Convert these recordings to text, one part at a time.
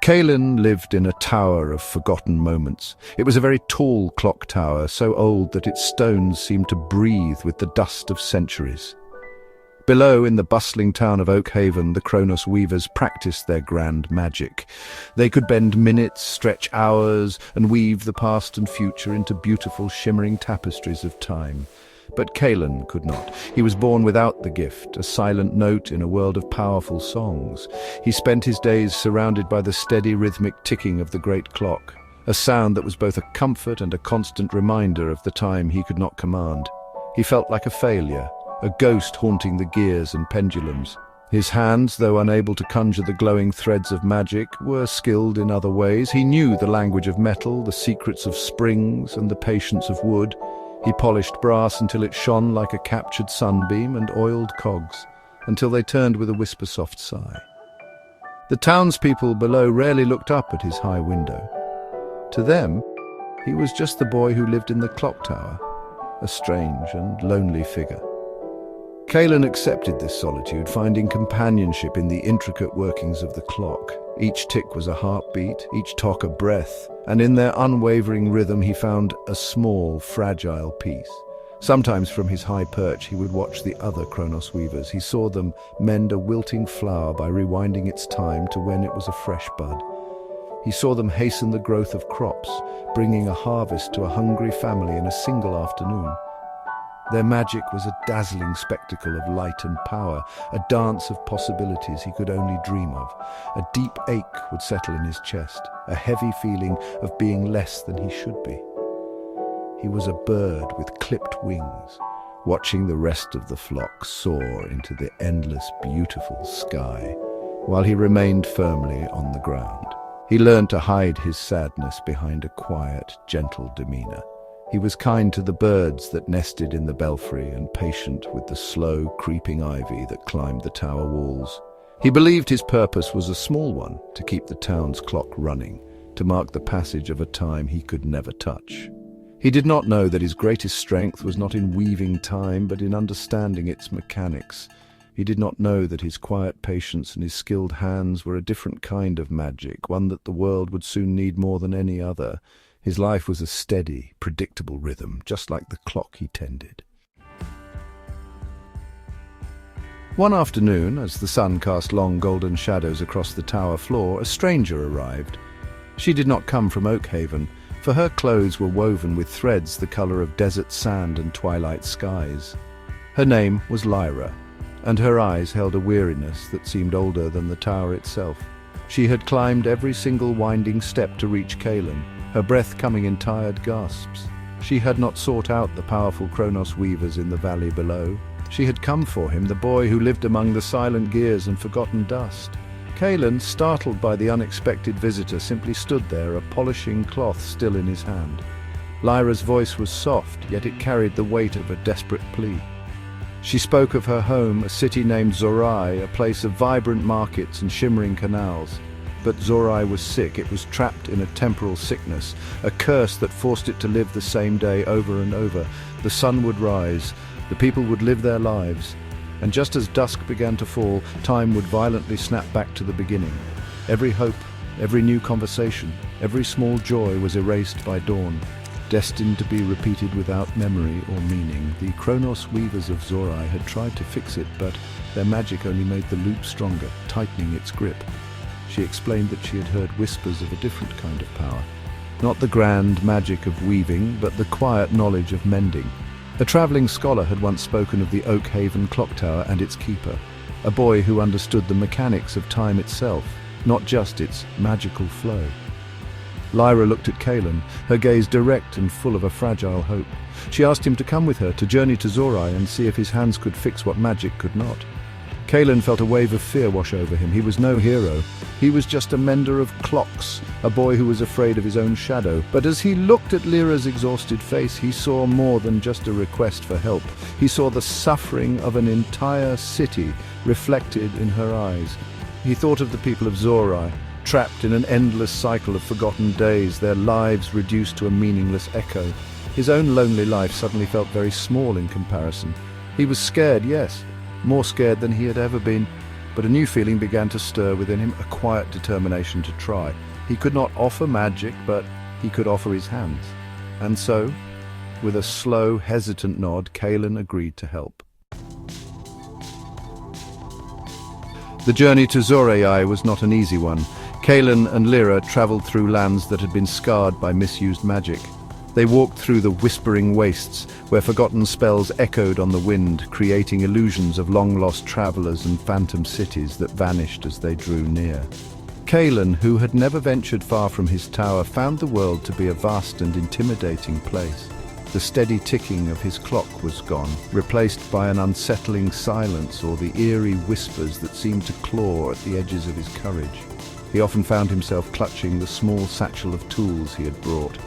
Kaelen lived in a tower of forgotten moments. It was a very tall clock tower, so old that its stones seemed to breathe with the dust of centuries. Below, in the bustling town of Oakhaven, the Chronos Weavers practiced their grand magic. They could bend minutes, stretch hours, and weave the past and future into beautiful, shimmering tapestries of time. But Kaelen could not. He was born without the gift, a silent note in a world of powerful songs. He spent his days surrounded by the steady rhythmic ticking of the great clock, a sound that was both a comfort and a constant reminder of the time he could not command. He felt like a failure, a ghost haunting the gears and pendulums. His hands, though unable to conjure the glowing threads of magic, were skilled in other ways. He knew the language of metal, the secrets of springs, and the patience of wood. He polished brass until it shone like a captured sunbeam, and oiled cogs until they turned with a whisper-soft sigh. The townspeople below rarely looked up at his high window. To them, he was just the boy who lived in the clock tower, a strange and lonely figure. Kaelen accepted this solitude, finding companionship in the intricate workings of the clock. Each tick was a heartbeat, each tock a breath, and in their unwavering rhythm he found a small, fragile peace. Sometimes from his high perch he would watch the other Chronos Weavers. He saw them mend a wilting flower by rewinding its time to when it was a fresh bud. He saw them hasten the growth of crops, bringing a harvest to a hungry family in a single afternoon. Their magic was a dazzling spectacle of light and power, a dance of possibilities he could only dream of. A deep ache would settle in his chest, a heavy feeling of being less than he should be. He was a bird with clipped wings, watching the rest of the flock soar into the endless, beautiful sky, while he remained firmly on the ground. He learned to hide his sadness behind a quiet, gentle demeanor. He was kind to the birds that nested in the belfry and patient with the slow, creeping ivy that climbed the tower walls. He believed his purpose was a small one, to keep the town's clock running, to mark the passage of a time he could never touch. He did not know that his greatest strength was not in weaving time, but in understanding its mechanics. He did not know that his quiet patience and his skilled hands were a different kind of magic, one that the world would soon need more than any other. His life was a steady, predictable rhythm, just like the clock he tended. One afternoon, as the sun cast long golden shadows across the tower floor, a stranger arrived. She did not come from Oakhaven, for her clothes were woven with threads the color of desert sand and twilight skies. Her name was Lyra, and her eyes held a weariness that seemed older than the tower itself. She had climbed every single winding step to reach Kaelen, her breath coming in tired gasps. She had not sought out the powerful Chronos Weavers in the valley below. She had come for him, the boy who lived among the silent gears and forgotten dust. Kaelen, startled by the unexpected visitor, simply stood there, a polishing cloth still in his hand. Lyra's voice was soft, yet it carried the weight of a desperate plea. She spoke of her home, a city named Zorai, a place of vibrant markets and shimmering canals. But Zorai was sick. It was trapped in a temporal sickness, a curse that forced it to live the same day over and over. The sun would rise, the people would live their lives, and just as dusk began to fall, time would violently snap back to the beginning. Every hope, every new conversation, every small joy was erased by dawn, destined to be repeated without memory or meaning. The Chronos Weavers of Zorai had tried to fix it, but their magic only made the loop stronger, tightening its grip. She explained that she had heard whispers of a different kind of power. Not the grand magic of weaving, but the quiet knowledge of mending. A traveling scholar had once spoken of the Oakhaven clock tower and its keeper, a boy who understood the mechanics of time itself, not just its magical flow. Lyra looked at Kaelen, her gaze direct and full of a fragile hope. She asked him to come with her, to journey to Zorai and see if his hands could fix what magic could not. Kaelen felt a wave of fear wash over him. He was no hero. He was just a mender of clocks, a boy who was afraid of his own shadow. But as he looked at Lyra's exhausted face, he saw more than just a request for help. He saw the suffering of an entire city reflected in her eyes. He thought of the people of Zorai, trapped in an endless cycle of forgotten days, their lives reduced to a meaningless echo. His own lonely life suddenly felt very small in comparison. He was scared, yes, more scared than he had ever been, But a new feeling began to stir within him, a quiet determination to try. He could not offer magic, but he could offer his hands. And so, with a slow, hesitant nod, Kaelen agreed to help. The journey to Zorai was not an easy one. Kaelen and Lyra travelled through lands that had been scarred by misused magic. They walked through the whispering wastes, where forgotten spells echoed on the wind, creating illusions of long-lost travellers and phantom cities that vanished as they drew near. Kaelen, who had never ventured far from his tower, found the world to be a vast and intimidating place. The steady ticking of his clock was gone, replaced by an unsettling silence or the eerie whispers that seemed to claw at the edges of his courage. He often found himself clutching the small satchel of tools he had brought,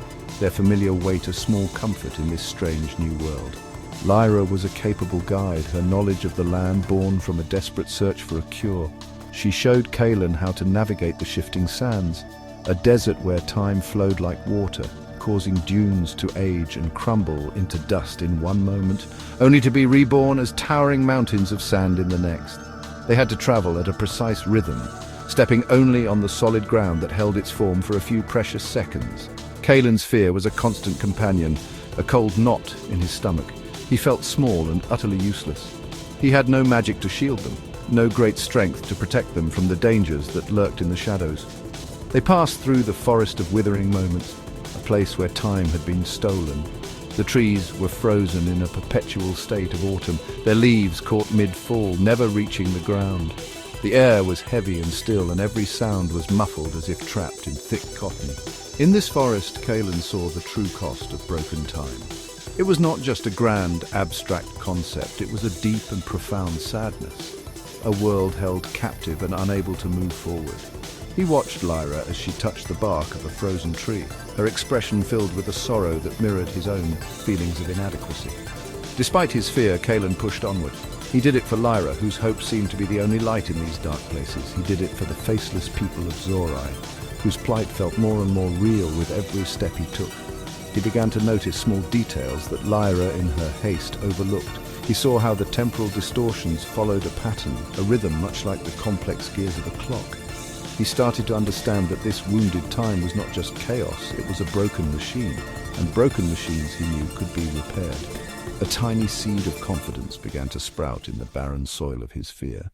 their familiar weight a small comfort in this strange new world. Lyra was a capable guide, her knowledge of the land born from a desperate search for a cure. She showed Kaelen how to navigate the shifting sands, a desert where time flowed like water, causing dunes to age and crumble into dust in one moment, only to be reborn as towering mountains of sand in the next. They had to travel at a precise rhythm, stepping only on the solid ground that held its form for a few precious seconds. Kaelen's fear was a constant companion, a cold knot in his stomach. He felt small and utterly useless. He had no magic to shield them, no great strength to protect them from the dangers that lurked in the shadows. They passed through the forest of withering moments, a place where time had been stolen. The trees were frozen in a perpetual state of autumn, their leaves caught mid-fall, never reaching the ground. The air was heavy and still, and every sound was muffled as if trapped in thick cotton. In this forest, Kaelen saw the true cost of broken time. It was not just a grand, abstract concept, it was a deep and profound sadness. A world held captive and unable to move forward. He watched Lyra as she touched the bark of a frozen tree, her expression filled with a sorrow that mirrored his own feelings of inadequacy. Despite his fear, Kaelen pushed onward. He did it for Lyra, whose hope seemed to be the only light in these dark places. He did it for the faceless people of Zorai, whose plight felt more and more real with every step he took. He began to notice small details that Lyra, in her haste, overlooked. He saw how the temporal distortions followed a pattern, a rhythm much like the complex gears of a clock. He started to understand that this wounded time was not just chaos, it was a broken machine, and broken machines, he knew, could be repaired. A tiny seed of confidence began to sprout in the barren soil of his fear.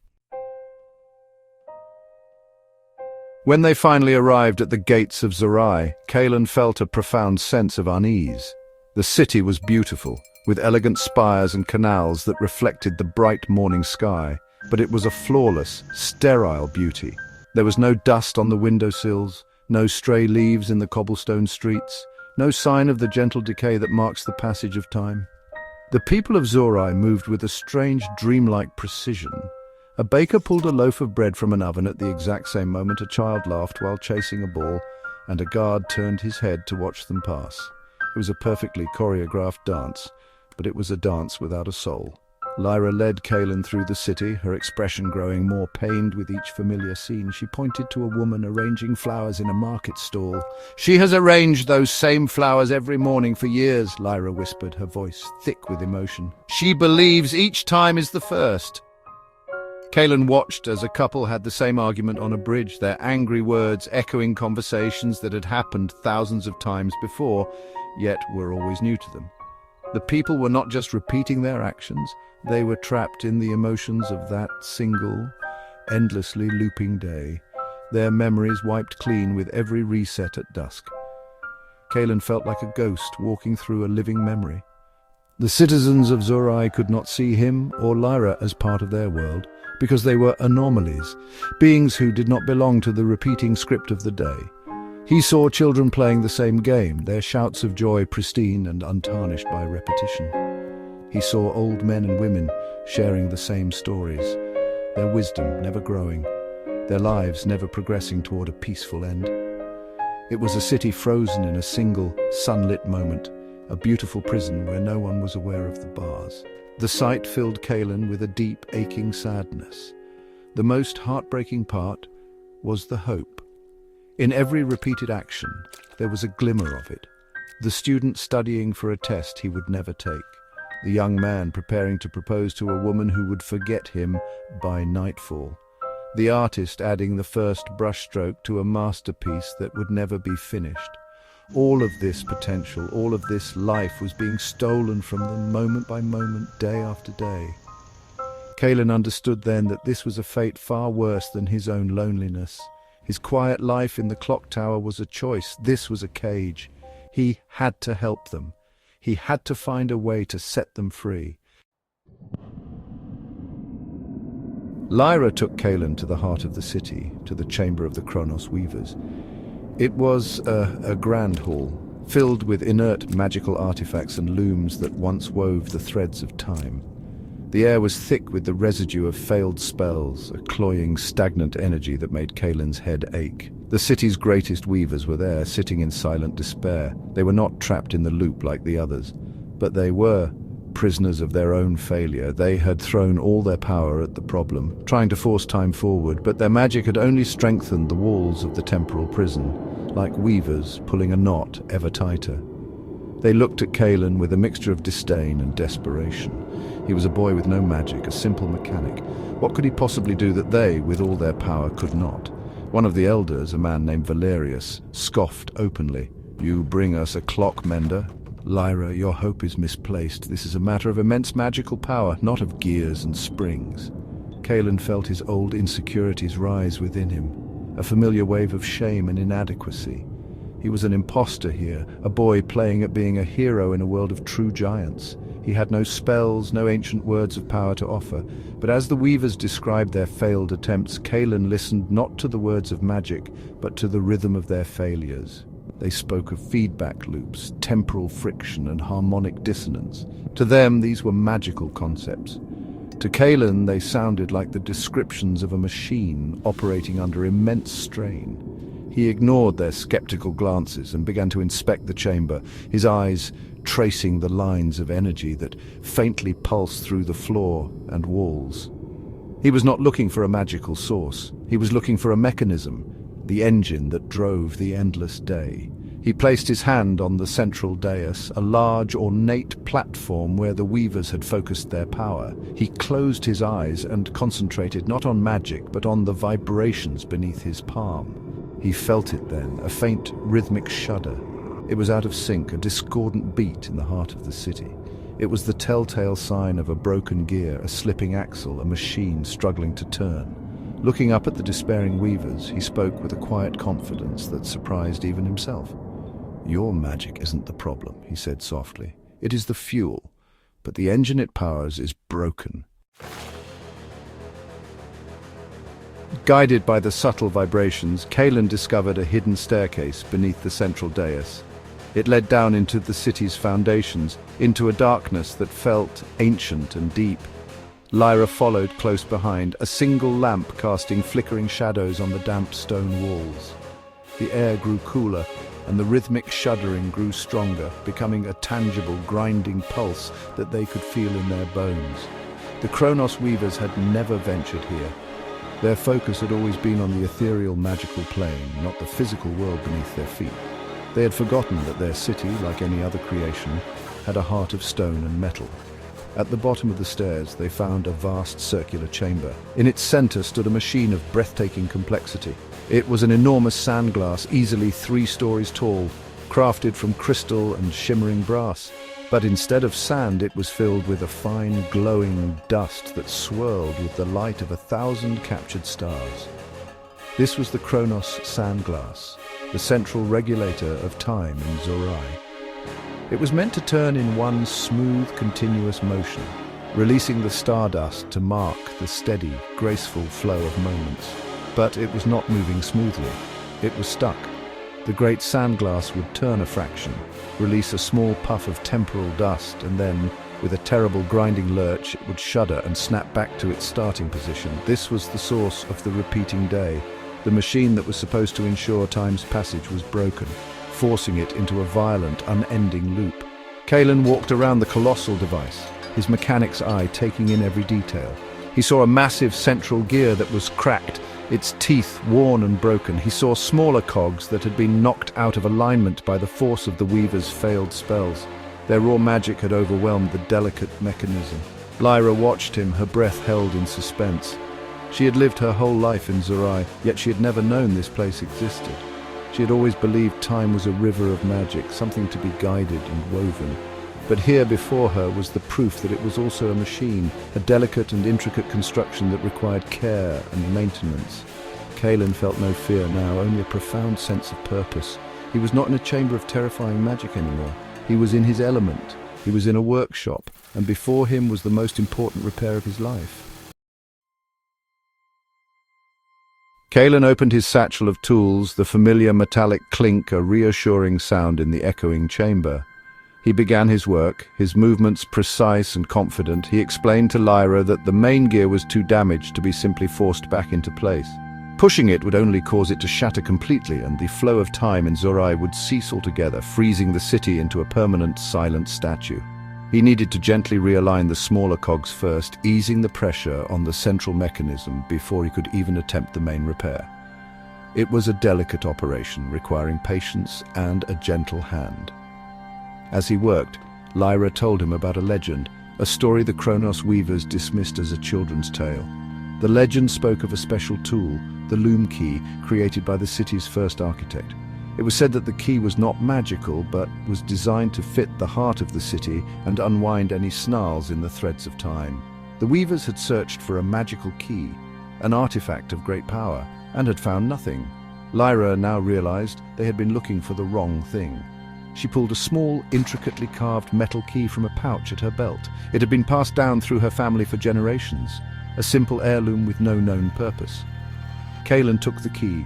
When they finally arrived at the gates of Zorai, Kaelen felt a profound sense of unease. The city was beautiful, with elegant spires and canals that reflected the bright morning sky, but it was a flawless, sterile beauty. There was no dust on the windowsills, no stray leaves in the cobblestone streets, no sign of the gentle decay that marks the passage of time. The people of Zorai moved with a strange, dreamlike precision. A baker pulled a loaf of bread from an oven at the exact same moment a child laughed while chasing a ball, and a guard turned his head to watch them pass. It was a perfectly choreographed dance, but it was a dance without a soul. Lyra led Kaelen through the city, her expression growing more pained with each familiar scene. She pointed to a woman arranging flowers in a market stall. "She has arranged those same flowers every morning for years," Lyra whispered, her voice thick with emotion. "She believes each time is the first." Kaelen watched as a couple had the same argument on a bridge, their angry words echoing conversations that had happened thousands of times before, yet were always new to them. The people were not just repeating their actions, they were trapped in the emotions of that single, endlessly looping day, their memories wiped clean with every reset at dusk. Kaelen felt like a ghost walking through a living memory. The citizens of Zorai could not see him or Lyra as part of their world, because they were anomalies, beings who did not belong to the repeating script of the day. He saw children playing the same game, their shouts of joy pristine and untarnished by repetition. He saw old men and women sharing the same stories, their wisdom never growing, their lives never progressing toward a peaceful end. It was a city frozen in a single, sunlit moment, a beautiful prison where no one was aware of the bars. The sight filled Kaelen with a deep, aching sadness. The most heartbreaking part was the hope. In every repeated action, there was a glimmer of it. The student studying for a test he would never take. The young man preparing to propose to a woman who would forget him by nightfall. the artist adding the first brushstroke to a masterpiece that would never be finished. All of this potential, all of this life was being stolen from them moment by moment, day after day. Kaelen understood then that this was a fate far worse than his own loneliness. His quiet life in the clock tower was a choice. This was a cage. He had to help them. He had to find a way to set them free. Lyra took Kaelen to the heart of the city, to the chamber of the Chronos Weavers. It was a grand hall, filled with inert magical artifacts and looms that once wove the threads of time. The air was thick with the residue of failed spells, a cloying, stagnant energy that made Kaelen's head ache. The city's greatest weavers were there, sitting in silent despair. They were not trapped in the loop like the others, but they were prisoners of their own failure. They had thrown all their power at the problem, trying to force time forward, but their magic had only strengthened the walls of the temporal prison, like weavers pulling a knot ever tighter. They looked at Kaelen with a mixture of disdain and desperation. He was a boy with no magic, a simple mechanic. What could he possibly do that they, with all their power, could not? One of the elders, a man named Valerius, scoffed openly. "You bring us a clock mender? Lyra, your hope is misplaced. This is a matter of immense magical power, not of gears and springs." Kaelen felt his old insecurities rise within him, a familiar wave of shame and inadequacy. He was an imposter here, a boy playing at being a hero in a world of true giants. He had no spells, no ancient words of power to offer, but as the weavers described their failed attempts, Kaelen listened not to the words of magic, but to the rhythm of their failures. They spoke of feedback loops, temporal friction, and harmonic dissonance. To them, these were magical concepts. To Kaelen, they sounded like the descriptions of a machine operating under immense strain. He ignored their skeptical glances and began to inspect the chamber, his eyes tracing the lines of energy that faintly pulsed through the floor and walls. He was not looking for a magical source. He was looking for a mechanism, the engine that drove the endless day. He placed his hand on the central dais, a large, ornate platform where the weavers had focused their power. He closed his eyes and concentrated not on magic, but on the vibrations beneath his palm. He felt it then, a faint, rhythmic shudder. It was out of sync, a discordant beat in the heart of the city. It was the telltale sign of a broken gear, a slipping axle, a machine struggling to turn. Looking up at the despairing weavers, he spoke with a quiet confidence that surprised even himself. "Your magic isn't the problem," he said softly. "It is the fuel, but the engine it powers is broken." Guided by the subtle vibrations, Kaelen discovered a hidden staircase beneath the central dais. It led down into the city's foundations, into a darkness that felt ancient and deep. Lyra followed close behind, a single lamp casting flickering shadows on the damp stone walls. The air grew cooler, and the rhythmic shuddering grew stronger, becoming a tangible, grinding pulse that they could feel in their bones. The Chronos Weavers had never ventured here. Their focus had always been on the ethereal magical plane, not the physical world beneath their feet. They had forgotten that their city, like any other creation, had a heart of stone and metal. At the bottom of the stairs, they found a vast circular chamber. In its center stood a machine of breathtaking complexity. It was an enormous sandglass, easily 3 stories tall, crafted from crystal and shimmering brass. But instead of sand, it was filled with a fine, glowing dust that swirled with the light of 1,000 captured stars. This was the Chronos Sandglass, the central regulator of time in Zorai. It was meant to turn in one smooth, continuous motion, releasing the stardust to mark the steady, graceful flow of moments. But it was not moving smoothly. It was stuck. The great sandglass would turn a fraction, release a small puff of temporal dust, and then, with a terrible grinding lurch, it would shudder and snap back to its starting position. This was the source of the repeating day. The machine that was supposed to ensure time's passage was broken, forcing it into a violent, unending loop. Kaelen walked around the colossal device, his mechanic's eye taking in every detail. He saw a massive central gear that was cracked, its teeth worn and broken. He saw smaller cogs that had been knocked out of alignment by the force of the weavers' failed spells. Their raw magic had overwhelmed the delicate mechanism. Lyra watched him, her breath held in suspense. She had lived her whole life in Zorai, yet she had never known this place existed. She had always believed time was a river of magic, something to be guided and woven. But here before her was the proof that it was also a machine, a delicate and intricate construction that required care and maintenance. Kaelen felt no fear now, only a profound sense of purpose. He was not in a chamber of terrifying magic anymore. He was in his element. He was in a workshop, and before him was the most important repair of his life. Kaelen opened his satchel of tools, the familiar metallic clink a reassuring sound in the echoing chamber. He began his work, his movements precise and confident. He explained to Lyra that the main gear was too damaged to be simply forced back into place. Pushing it would only cause it to shatter completely, and the flow of time in Zorai would cease altogether, freezing the city into a permanent, silent statue. He needed to gently realign the smaller cogs first, easing the pressure on the central mechanism before he could even attempt the main repair. It was a delicate operation, requiring patience and a gentle hand. As he worked, Lyra told him about a legend, a story the Chronos Weavers dismissed as a children's tale. The legend spoke of a special tool, the loom key, created by the city's first architect. It was said that the key was not magical, but was designed to fit the heart of the city and unwind any snarls in the threads of time. The Weavers had searched for a magical key, an artifact of great power, and had found nothing. Lyra now realized they had been looking for the wrong thing. She pulled a small, intricately carved metal key from a pouch at her belt. It had been passed down through her family for generations, a simple heirloom with no known purpose. Kaelen took the key,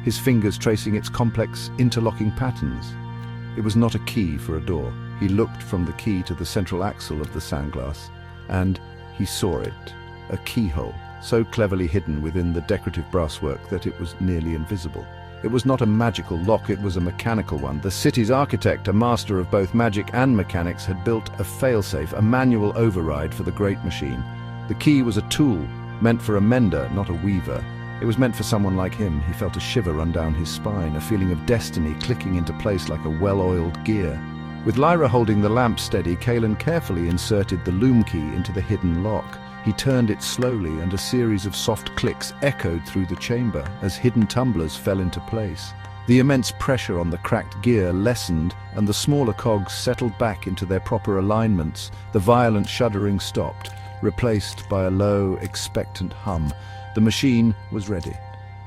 his fingers tracing its complex, interlocking patterns. It was not a key for a door. He looked from the key to the central axle of the sandglass, and he saw it, a keyhole, so cleverly hidden within the decorative brasswork that it was nearly invisible. It was not a magical lock, it was a mechanical one. The city's architect, a master of both magic and mechanics, had built a failsafe, a manual override for the great machine. The key was a tool, meant for a mender, not a weaver. It was meant for someone like him. He felt a shiver run down his spine, a feeling of destiny clicking into place like a well-oiled gear. With Lyra holding the lamp steady, Kaelen carefully inserted the loom key into the hidden lock. He turned it slowly, and a series of soft clicks echoed through the chamber as hidden tumblers fell into place. The immense pressure on the cracked gear lessened, and the smaller cogs settled back into their proper alignments. The violent shuddering stopped, replaced by a low, expectant hum. The machine was ready.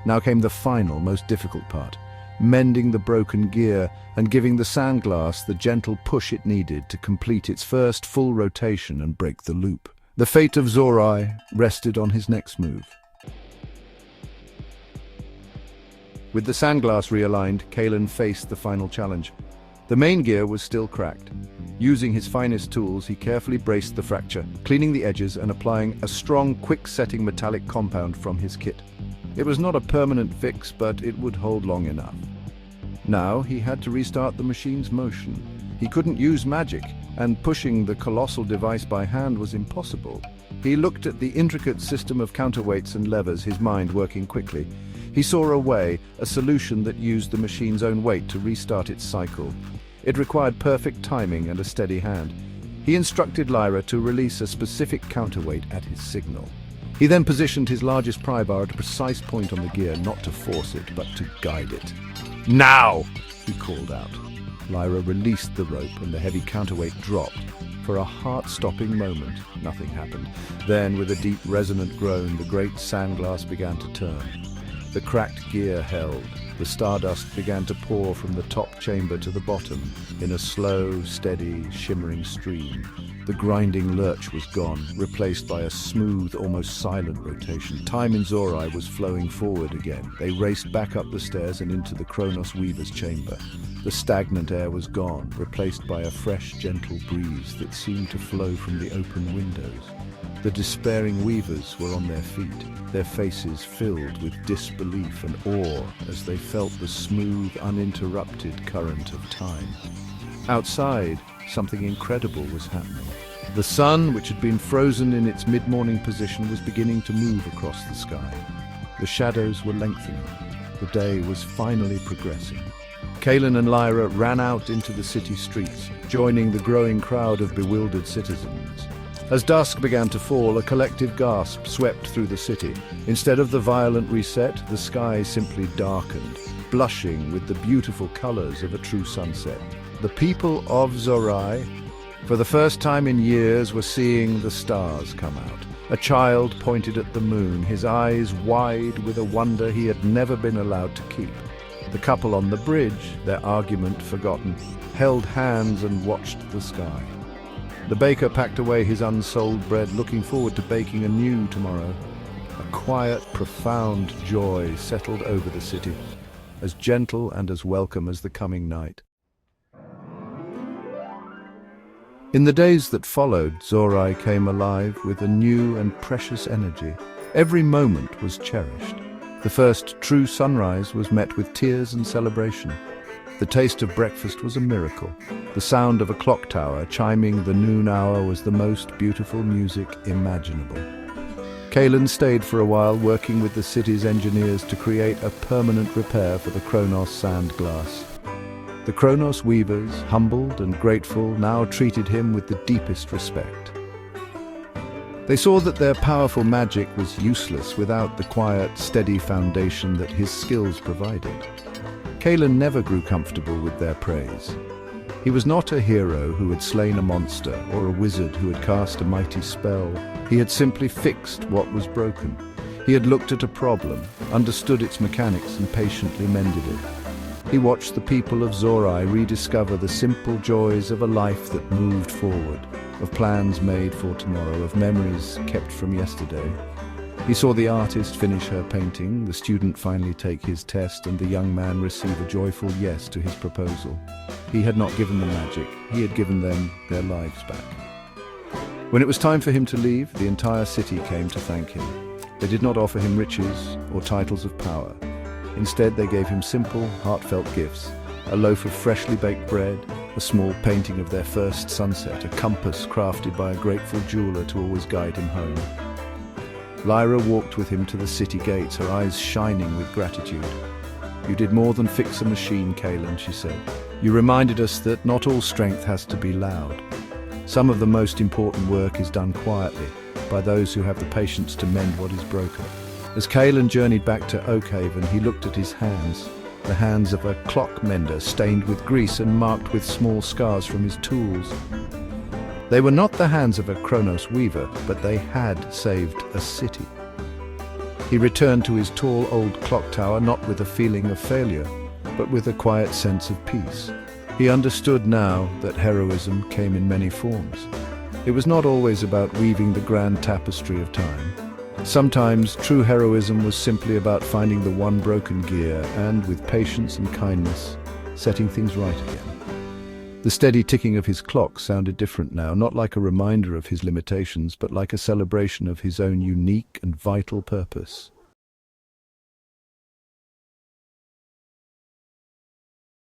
Now came the final, most difficult part, mending the broken gear and giving the sandglass the gentle push it needed to complete its first full rotation and break the loop. The fate of Zorai rested on his next move. With the sandglass realigned, Kaelen faced the final challenge. The main gear was still cracked. Using his finest tools, he carefully braced the fracture, cleaning the edges and applying a strong, quick-setting metallic compound from his kit. It was not a permanent fix, but it would hold long enough. Now he had to restart the machine's motion. He couldn't use magic, and pushing the colossal device by hand was impossible. He looked at the intricate system of counterweights and levers, his mind working quickly. He saw a way, a solution that used the machine's own weight to restart its cycle. It required perfect timing and a steady hand. He instructed Lyra to release a specific counterweight at his signal. He then positioned his largest pry bar at a precise point on the gear, not to force it, but to guide it. "Now!" he called out. Lyra released the rope and the heavy counterweight dropped. For a heart-stopping moment, nothing happened. Then, with a deep, resonant groan, the great sandglass began to turn. The cracked gear held. The stardust began to pour from the top chamber to the bottom in a slow, steady, shimmering stream. The grinding lurch was gone, replaced by a smooth, almost silent rotation. Time in Zorai was flowing forward again. They raced back up the stairs and into the Chronos Weavers' chamber. The stagnant air was gone, replaced by a fresh, gentle breeze that seemed to flow from the open windows. The despairing weavers were on their feet, their faces filled with disbelief and awe as they felt the smooth, uninterrupted current of time. Outside, something incredible was happening. The sun, which had been frozen in its mid-morning position, was beginning to move across the sky. The shadows were lengthening. The day was finally progressing. Kaelen and Lyra ran out into the city streets, joining the growing crowd of bewildered citizens. As dusk began to fall, a collective gasp swept through the city. Instead of the violent reset, the sky simply darkened, blushing with the beautiful colors of a true sunset. The people of Zorai, for the first time in years, were seeing the stars come out. A child pointed at the moon, his eyes wide with a wonder he had never been allowed to keep. The couple on the bridge, their argument forgotten, held hands and watched the sky. The baker packed away his unsold bread, looking forward to baking anew tomorrow. A quiet, profound joy settled over the city, as gentle and as welcome as the coming night. In the days that followed, Zorai came alive with a new and precious energy. Every moment was cherished. The first true sunrise was met with tears and celebration. The taste of breakfast was a miracle. The sound of a clock tower chiming the noon hour was the most beautiful music imaginable. Kaelen stayed for a while, working with the city's engineers to create a permanent repair for the Chronos Sandglass. The Chronos Weavers, humbled and grateful, now treated him with the deepest respect. They saw that their powerful magic was useless without the quiet, steady foundation that his skills provided. Kaelen never grew comfortable with their praise. He was not a hero who had slain a monster or a wizard who had cast a mighty spell. He had simply fixed what was broken. He had looked at a problem, understood its mechanics, and patiently mended it. He watched the people of Zorai rediscover the simple joys of a life that moved forward, of plans made for tomorrow, of memories kept from yesterday. He saw the artist finish her painting, the student finally take his test, and the young man receive a joyful yes to his proposal. He had not given them magic, he had given them their lives back. When it was time for him to leave, the entire city came to thank him. They did not offer him riches or titles of power. Instead, they gave him simple, heartfelt gifts: a loaf of freshly baked bread, a small painting of their first sunset, a compass crafted by a grateful jeweler to always guide him home. Lyra walked with him to the city gates, her eyes shining with gratitude. "You did more than fix a machine, Kaelen," she said. "You reminded us that not all strength has to be loud. Some of the most important work is done quietly, by those who have the patience to mend what is broken." As Kaelen journeyed back to Oakhaven, he looked at his hands, the hands of a clock mender stained with grease and marked with small scars from his tools. They were not the hands of a Chronos Weaver, but they had saved a city. He returned to his tall old clock tower not with a feeling of failure, but with a quiet sense of peace. He understood now that heroism came in many forms. It was not always about weaving the grand tapestry of time. Sometimes true heroism was simply about finding the one broken gear and, with patience and kindness, setting things right again. The steady ticking of his clock sounded different now, not like a reminder of his limitations, but like a celebration of his own unique and vital purpose.